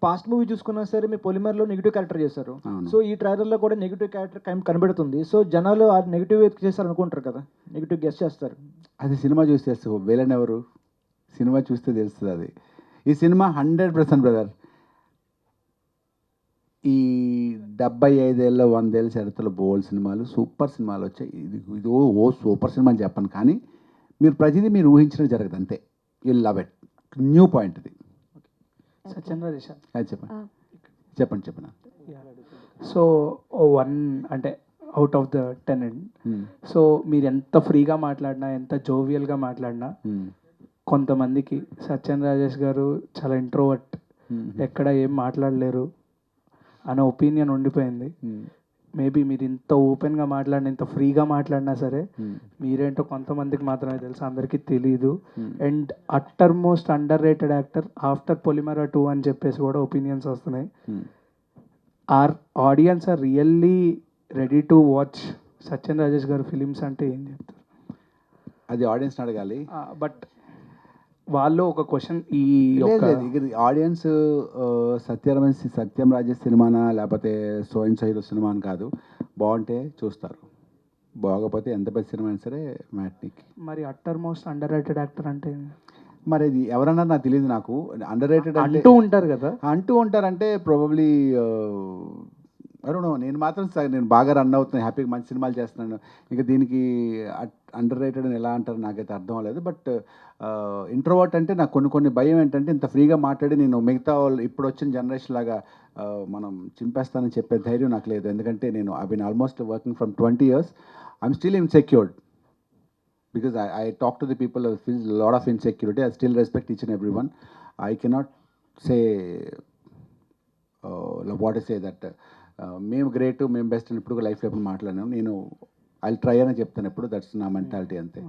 Past movie చూసుకున్నా సరే మీ పొలిమర్లో negative character చేశారు. అవును. సో ఈ ట్రైలర్లో కూడా నెగిటివ్ క్యారెక్టర్ కనబడుతుంది. సో జనాలు ఆ నెగిటివ్ చేస్తారు అనుకుంటారు కదా, నెగిటివ్ గెస్ట్ చేస్తారు. అది సినిమా చూసి చేస్తావు, విలన్ ఎవరు సినిమా చూస్తే తెలుస్తుంది అది. ఈ సినిమా 100% బ్రదర్. ఈ 75 ఏళ్ళ 100 ఏళ్ళ చరిత్రలో బోల్డ్ సినిమాలు, సూపర్ సినిమాలు వచ్చాయి. ఇది ఓ సూపర్ సినిమా అని చెప్పను, కానీ మీరు ప్రతిదీ మీరు ఊహించడం జరగదు అంతే. You love it. New point ఇది. సత్యన్ రాజేష్ అది చెప్పండి. సో 1 అంటే out of the 10 and so మీరు ఎంత ఫ్రీగా మాట్లాడినా, ఎంత జోవియల్గా మాట్లాడినా, కొంతమందికి సత్యన్ రాజేష్ గారు చాలా ఇంట్రోవర్ట్, ఎక్కడ ఏం మాట్లాడలేరు అనే ఒపీనియన్ ఉండిపోయింది. మేబీ మీరు ఇంత ఓపెన్గా మాట్లాడిన, ఇంత ఫ్రీగా మాట్లాడినా సరే మీరేంటో కొంతమందికి మాత్రమే తెలుసు, అందరికీ తెలీదు. And utter most underrated actor after Polimera 2 అని చెప్పేసి కూడా ఒపీనియన్స్ వస్తున్నాయి. Are audience are really ready to watch Satyan Rajesh garu films అంటే ఏం చెప్తారు? అది ఆడియన్స్ అడగాలి. బట్ వాళ్ళు ఒక క్వశ్చన్ ఈ ఆడియన్స్ సత్యం రాజేష్ సినిమానా లేకపోతే so and so hero cinema అని కాదు, బాగుంటే చూస్తారు, బాగోకపోతే ఎంత పెద్ద సినిమా అయినా సరే మ్యాట్నికి. మరి utter most underrated actor అంటే మరి ఇది ఎవరన్నా నాకు తెలియదు. నాకు అండర్ రేటెడ్ అంటూ ఉంటారు కదా, అంటూ ఉంటారంటే ప్రాబబ్లీ నేను మాత్రం నేను బాగా రన్ అవుతున్నాను, హ్యాపీగా మంచి సినిమాలు చేస్తున్నాను, ఇంకా దీనికి అండర్ రేటెడ్ అని ఎలా అంటారు నాకైతే అర్థం అవ్వలేదు. బట్ ఇంట్రోవర్ట్ అంటే నాకు కొన్ని భయం ఏంటంటే ఇంత ఫ్రీగా మాట్లాడి నేను మిగతా వాళ్ళు ఇప్పుడు వచ్చిన జనరేషన్ లాగా మనం చింపేస్తానని చెప్పే ధైర్యం నాకు లేదు. ఎందుకంటే నేను I been almost working from 20 years. I'm still insecured because I talk to the people who feel a lot of insecurity. I still respect each and everyone. I cannot say what to say that మేము great, మేము best అని ఇప్పుడు లైఫ్లో ఎప్పుడు మాట్లాడినాను. నేను I try అని చెప్తాను ఎప్పుడు. దట్స్ నా మెంటాలిటీ అంతే.